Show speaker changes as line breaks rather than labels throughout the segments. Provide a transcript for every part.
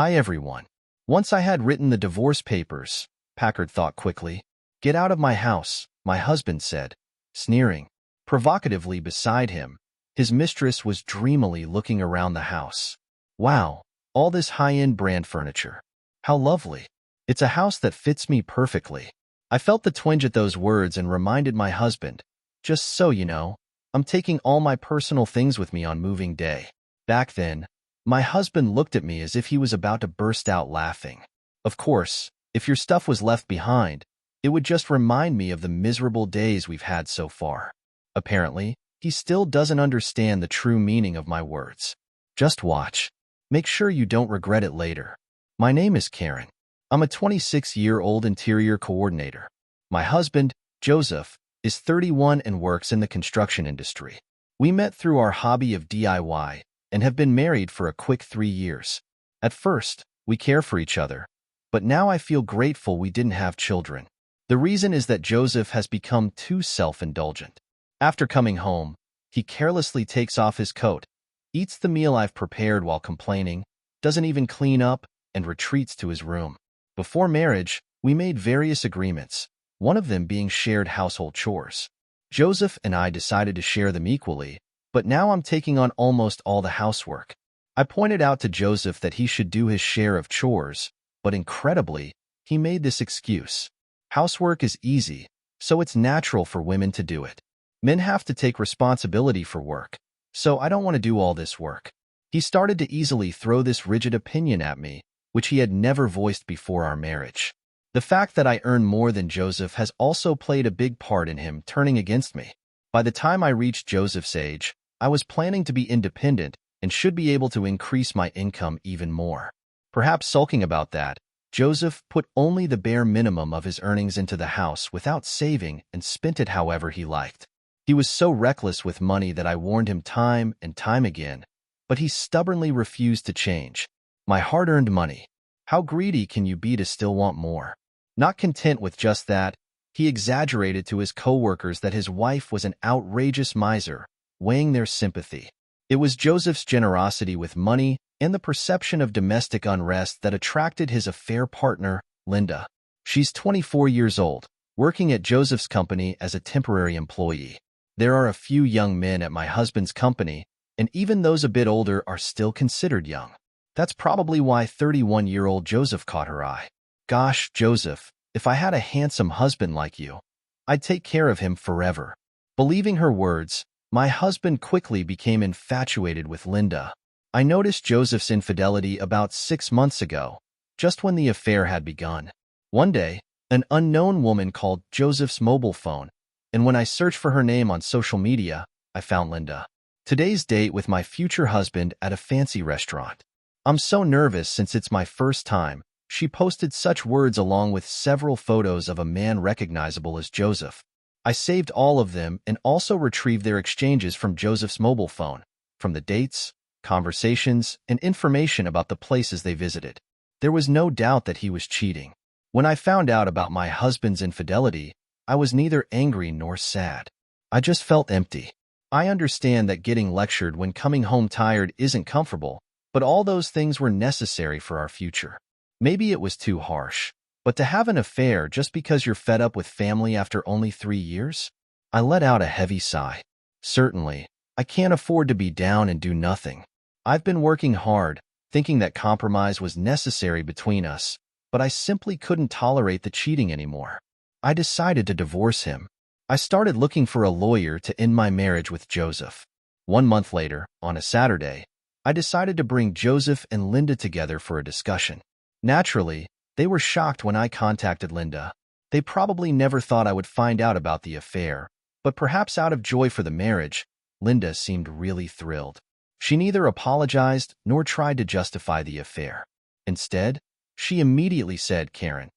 Hi everyone. Once I had written the divorce papers, Packard thought quickly. Get out of my house, my husband said, sneering. Provocatively beside him, his mistress was dreamily looking around the house. Wow, all this high-end brand furniture. How lovely. It's a house that fits me perfectly. I felt the twinge at those words and reminded my husband, just so you know, I'm taking all my personal things with me on moving day. Back then, my husband looked at me as if he was about to burst out laughing. Of course, if your stuff was left behind, it would just remind me of the miserable days we've had so far. Apparently, he still doesn't understand the true meaning of my words. Just watch. Make sure you don't regret it later. My name is Karen. I'm a 26-year-old interior coordinator. My husband, Joseph, is 31 and works in the construction industry. We met through our hobby of DIY and have been married for a quick 3 years. At first, we care for each other, but now I feel grateful we didn't have children. The reason is that Joseph has become too self-indulgent. After coming home, he carelessly takes off his coat, eats the meal I've prepared while complaining, doesn't even clean up, and retreats to his room. Before marriage, we made various agreements, one of them being shared household chores. Joseph and I decided to share them equally, but now I'm taking on almost all the housework. I pointed out to Joseph that he should do his share of chores, but incredibly, he made this excuse. Housework is easy, so it's natural for women to do it. Men have to take responsibility for work, so I don't want to do all this work. He started to easily throw this rigid opinion at me, which he had never voiced before our marriage. The fact that I earn more than Joseph has also played a big part in him turning against me. By the time I reached Joseph's age, I was planning to be independent and should be able to increase my income even more. Perhaps sulking about that, Joseph put only the bare minimum of his earnings into the house without saving and spent it however he liked. He was so reckless with money that I warned him time and time again, but he stubbornly refused to change. My hard-earned money. How greedy can you be to still want more? Not content with just that, he exaggerated to his co-workers that his wife was an outrageous miser, weighing their sympathy. It was Joseph's generosity with money and the perception of domestic unrest that attracted his affair partner, Linda. She's 24 years old, working at Joseph's company as a temporary employee. There are a few young men at my husband's company, and even those a bit older are still considered young. That's probably why 31-year-old Joseph caught her eye. Gosh, Joseph, if I had a handsome husband like you, I'd take care of him forever. Believing her words, my husband quickly became infatuated with Linda. I noticed Joseph's infidelity about 6 months ago, just when the affair had begun. One day, an unknown woman called Joseph's mobile phone, and when I searched for her name on social media, I found Linda. Today's date with my future husband at a fancy restaurant. I'm so nervous since it's my first time. She posted such words along with several photos of a man recognizable as Joseph. I saved all of them and also retrieved their exchanges from Joseph's mobile phone, from the dates, conversations, and information about the places they visited. There was no doubt that he was cheating. When I found out about my husband's infidelity, I was neither angry nor sad. I just felt empty. I understand that getting lectured when coming home tired isn't comfortable, but all those things were necessary for our future. Maybe it was too harsh, but to have an affair just because you're fed up with family after only 3 years? I let out a heavy sigh. Certainly, I can't afford to be down and do nothing. I've been working hard, thinking that compromise was necessary between us, but I simply couldn't tolerate the cheating anymore. I decided to divorce him. I started looking for a lawyer to end my marriage with Joseph. 1 month later, on a Saturday, I decided to bring Joseph and Linda together for a discussion. Naturally, they were shocked when I contacted Linda. They probably never thought I would find out about the affair, but perhaps out of joy for the marriage, Linda seemed really thrilled. She neither apologized nor tried to justify the affair. Instead, she immediately said, "Karen,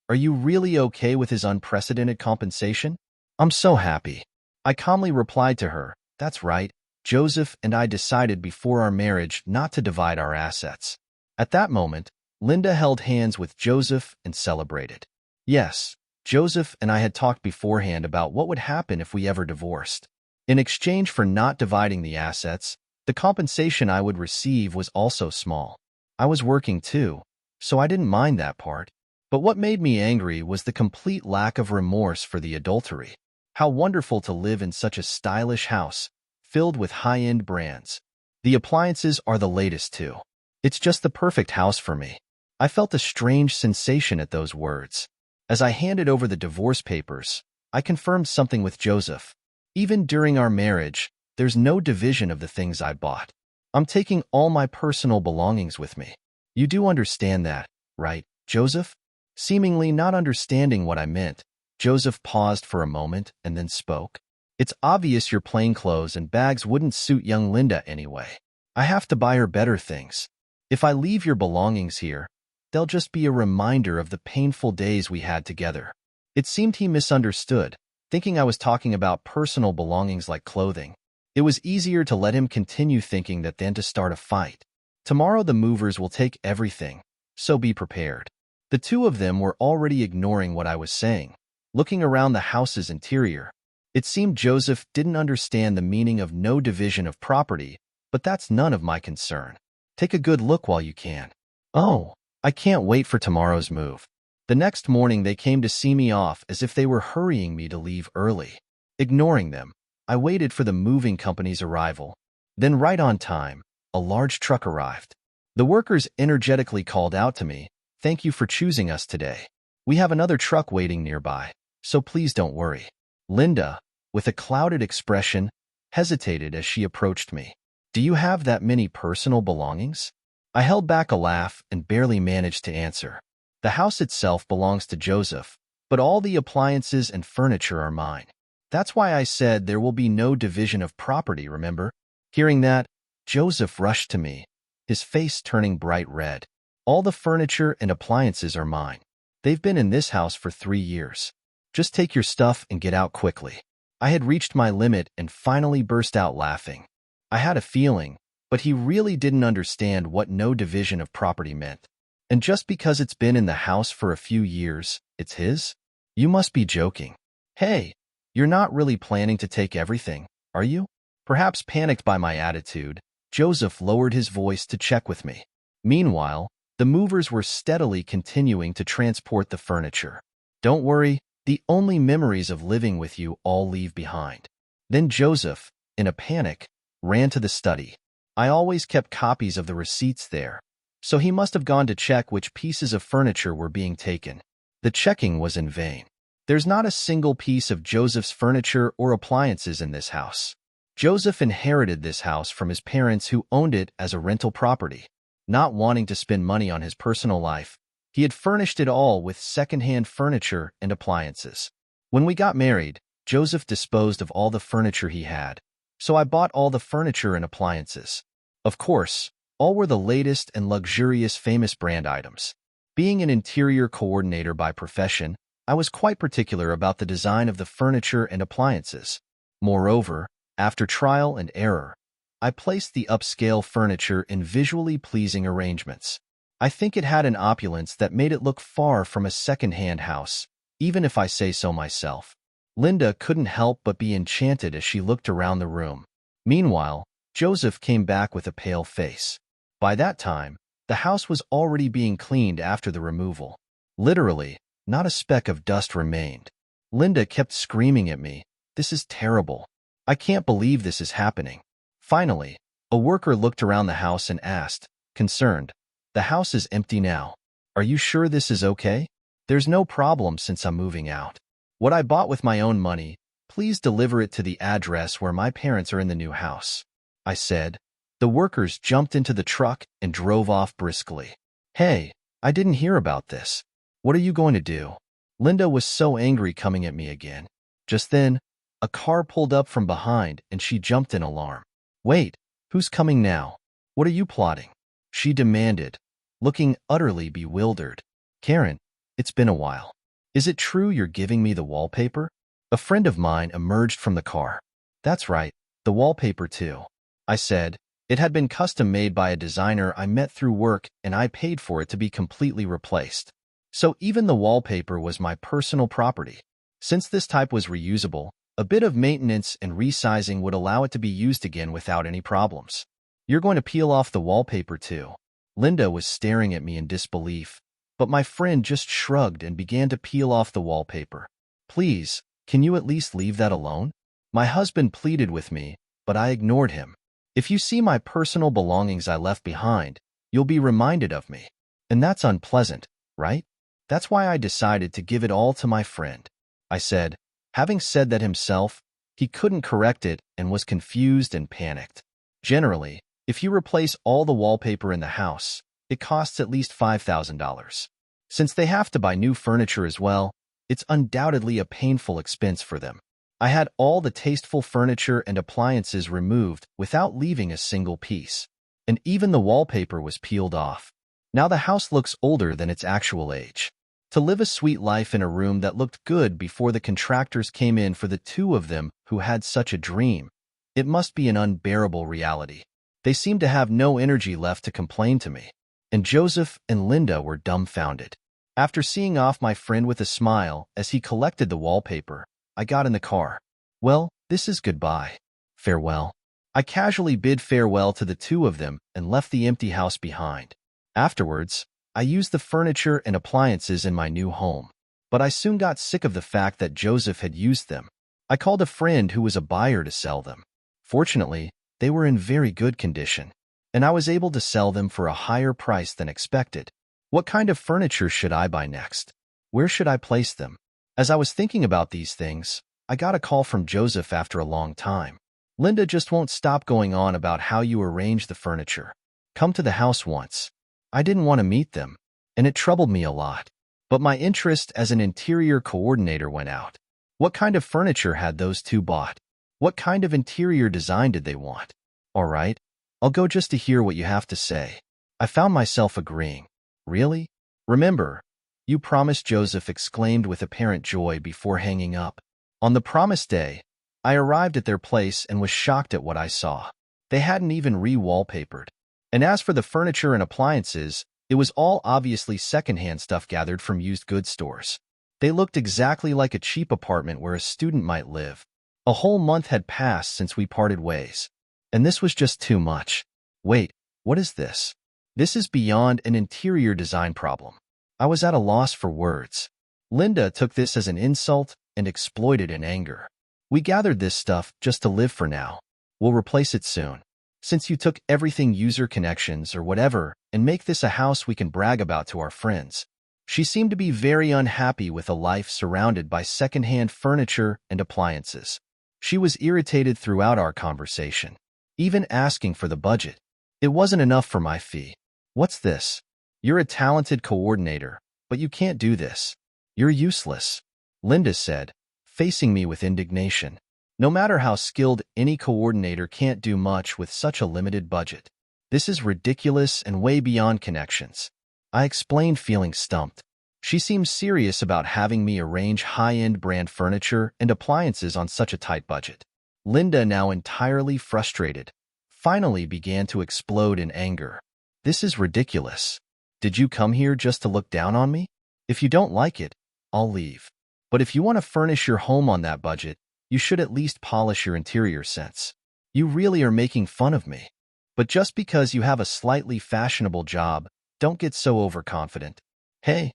are you really okay with his unprecedented compensation?" "I'm so happy." I calmly replied to her, "That's right. Joseph and I decided before our marriage not to divide our assets." At that moment, Linda held hands with Joseph and celebrated. Yes, Joseph and I had talked beforehand about what would happen if we ever divorced. In exchange for not dividing the assets, the compensation I would receive was also small. I was working too, so I didn't mind that part. But what made me angry was the complete lack of remorse for the adultery. How wonderful to live in such a stylish house, filled with high-end brands. The appliances are the latest too. It's just the perfect house for me. I felt a strange sensation at those words. As I handed over the divorce papers, I confirmed something with Joseph. Even during our marriage, there's no division of the things I bought. I'm taking all my personal belongings with me. You do understand that, right, Joseph? Seemingly not understanding what I meant, Joseph paused for a moment and then spoke. It's obvious your plain clothes and bags wouldn't suit young Linda anyway. I have to buy her better things. If I leave your belongings here, they'll just be a reminder of the painful days we had together. It seemed he misunderstood, thinking I was talking about personal belongings like clothing. It was easier to let him continue thinking that than to start a fight. Tomorrow the movers will take everything, so be prepared. The two of them were already ignoring what I was saying, looking around the house's interior. It seemed Joseph didn't understand the meaning of no division of property, but that's none of my concern. Take a good look while you can. Oh, I can't wait for tomorrow's move. The next morning they came to see me off as if they were hurrying me to leave early. Ignoring them, I waited for the moving company's arrival. Then right on time, a large truck arrived. The workers energetically called out to me, "Thank you for choosing us today. We have another truck waiting nearby, so please don't worry." Linda, with a clouded expression, hesitated as she approached me. "Do you have that many personal belongings?" I held back a laugh and barely managed to answer. The house itself belongs to Joseph, but all the appliances and furniture are mine. That's why I said there will be no division of property, remember? Hearing that, Joseph rushed to me, his face turning bright red. "All the furniture and appliances are mine. They've been in this house for 3 years. Just take your stuff and get out quickly." I had reached my limit and finally burst out laughing. I had a feeling, but he really didn't understand what no division of property meant. And just because it's been in the house for a few years, it's his? You must be joking. Hey, you're not really planning to take everything, are you? Perhaps panicked by my attitude, Joseph lowered his voice to check with me. Meanwhile, the movers were steadily continuing to transport the furniture. "Don't worry, the only memories of living with you all leave behind." Then Joseph, in a panic, ran to the study. I always kept copies of the receipts there, so he must have gone to check which pieces of furniture were being taken. The checking was in vain. There's not a single piece of Joseph's furniture or appliances in this house. Joseph inherited this house from his parents who owned it as a rental property. Not wanting to spend money on his personal life, he had furnished it all with second-hand furniture and appliances. When we got married, Joseph disposed of all the furniture he had, so I bought all the furniture and appliances. Of course, all were the latest and luxurious famous brand items. Being an interior coordinator by profession, I was quite particular about the design of the furniture and appliances. Moreover, after trial and error, I placed the upscale furniture in visually pleasing arrangements. I think it had an opulence that made it look far from a second-hand house, even if I say so myself. Linda couldn't help but be enchanted as she looked around the room. Meanwhile, Joseph came back with a pale face. By that time, the house was already being cleaned after the removal. Literally, not a speck of dust remained. Linda kept screaming at me, "This is terrible. I can't believe this is happening." Finally, a worker looked around the house and asked, concerned, "The house is empty now. Are you sure this is okay? There's no problem since I'm moving out. What I bought with my own money, please deliver it to the address where my parents are in the new house," I said. The workers jumped into the truck and drove off briskly. "Hey, I didn't hear about this. What are you going to do?" Linda was so angry coming at me again. Just then, a car pulled up from behind and she jumped in alarm. "Wait, who's coming now? What are you plotting?" she demanded, looking utterly bewildered. "Karen, it's been a while. Is it true you're giving me the wallpaper?" A friend of mine emerged from the car. "That's right, the wallpaper too," I said. It had been custom-made by a designer I met through work and I paid for it to be completely replaced. So even the wallpaper was my personal property. Since this type was reusable, a bit of maintenance and resizing would allow it to be used again without any problems. "You're going to peel off the wallpaper too?" Linda was staring at me in disbelief, but my friend just shrugged and began to peel off the wallpaper. Please, can you at least leave that alone? My husband pleaded with me, but I ignored him. If you see my personal belongings I left behind, you'll be reminded of me. And that's unpleasant, right? That's why I decided to give it all to my friend, I said. Having said that himself, he couldn't correct it and was confused and panicked. Generally, if you replace all the wallpaper in the house, it costs at least $5,000. Since they have to buy new furniture as well, it's undoubtedly a painful expense for them. I had all the tasteful furniture and appliances removed without leaving a single piece, and even the wallpaper was peeled off. Now the house looks older than its actual age. To live a sweet life in a room that looked good before the contractors came in for the two of them who had such a dream, it must be an unbearable reality. They seemed to have no energy left to complain to me, and Joseph and Linda were dumbfounded. After seeing off my friend with a smile as he collected the wallpaper, I got in the car. Well, this is goodbye. Farewell. I casually bid farewell to the two of them and left the empty house behind. Afterwards, I used the furniture and appliances in my new home, but I soon got sick of the fact that Joseph had used them. I called a friend who was a buyer to sell them. Fortunately, they were in very good condition, and I was able to sell them for a higher price than expected. What kind of furniture should I buy next? Where should I place them? As I was thinking about these things, I got a call from Joseph after a long time. Linda just won't stop going on about how you arrange the furniture. Come to the house once. I didn't want to meet them, and it troubled me a lot. But my interest as an interior coordinator went out. What kind of furniture had those two bought? What kind of interior design did they want? All right, I'll go just to hear what you have to say. I found myself agreeing. Really? Remember, you promised, Joseph exclaimed with apparent joy before hanging up. On the promised day, I arrived at their place and was shocked at what I saw. They hadn't even re-wallpapered. And as for the furniture and appliances, it was all obviously secondhand stuff gathered from used goods stores. They looked exactly like a cheap apartment where a student might live. A whole month had passed since we parted ways. And this was just too much. Wait, what is this? This is beyond an interior design problem. I was at a loss for words. Linda took this as an insult and exploited in anger. We gathered this stuff just to live for now. We'll replace it soon. Since you took everything, user connections or whatever, and make this a house we can brag about to our friends. She seemed to be very unhappy with a life surrounded by secondhand furniture and appliances. She was irritated throughout our conversation, even asking for the budget. It wasn't enough for my fee. What's this? You're a talented coordinator, but you can't do this. You're useless, Linda said, facing me with indignation. No matter how skilled, any coordinator can't do much with such a limited budget. This is ridiculous and way beyond connections. I explained, feeling stumped. She seemed serious about having me arrange high-end brand furniture and appliances on such a tight budget. Linda, now entirely frustrated, finally began to explode in anger. This is ridiculous. Did you come here just to look down on me? If you don't like it, I'll leave. But if you want to furnish your home on that budget, you should at least polish your interior sense. You really are making fun of me. But just because you have a slightly fashionable job, don't get so overconfident. Hey,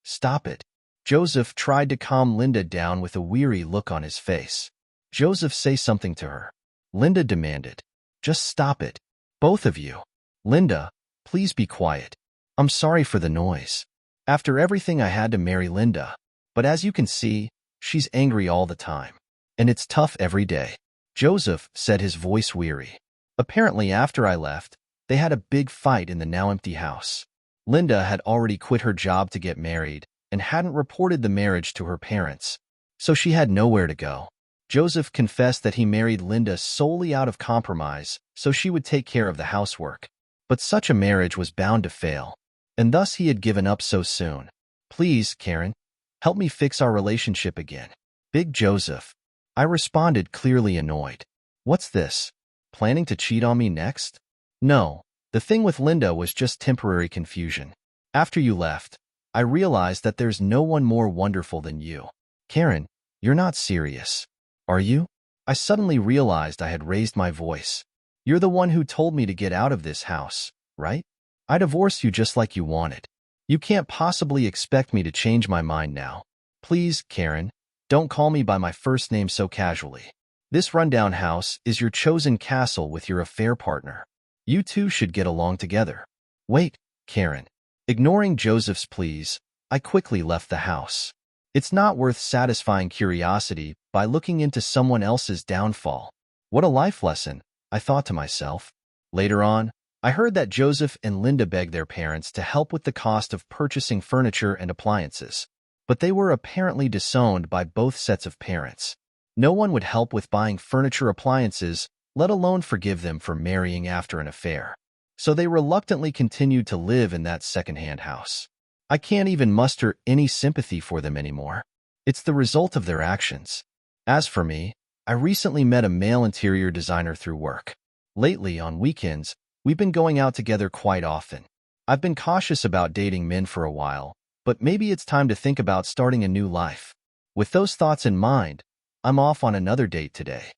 stop it. Joseph tried to calm Linda down with a weary look on his face. Joseph, say something to her, Linda demanded. Just stop it. Both of you. Linda, please be quiet. I'm sorry for the noise. After everything, I had to marry Linda. But as you can see, she's angry all the time. And it's tough every day. Joseph said, his voice weary. Apparently, after I left, they had a big fight in the now empty house. Linda had already quit her job to get married and hadn't reported the marriage to her parents, so she had nowhere to go. Joseph confessed that he married Linda solely out of compromise so she would take care of the housework. But such a marriage was bound to fail, and thus he had given up so soon. Please, Karen, help me fix our relationship again. Big Joseph. I responded, clearly annoyed. What's this? Planning to cheat on me next? No, the thing with Linda was just temporary confusion. After you left, I realized that there's no one more wonderful than you. Karen, you're not serious, are you? I suddenly realized I had raised my voice. You're the one who told me to get out of this house, right? I divorced you just like you wanted. You can't possibly expect me to change my mind now. Please, Karen, don't call me by my first name so casually. This rundown house is your chosen castle with your affair partner. You two should get along together. Wait, Karen. Ignoring Joseph's pleas, I quickly left the house. It's not worth satisfying curiosity by looking into someone else's downfall. What a life lesson, I thought to myself. Later on, I heard that Joseph and Linda begged their parents to help with the cost of purchasing furniture and appliances, but they were apparently disowned by both sets of parents. No one would help with buying furniture appliances, let alone forgive them for marrying after an affair. So they reluctantly continued to live in that second-hand house. I can't even muster any sympathy for them anymore. It's the result of their actions. As for me, I recently met a male interior designer through work. Lately, on weekends, we've been going out together quite often. I've been cautious about dating men for a while, but maybe it's time to think about starting a new life. With those thoughts in mind, I'm off on another date today.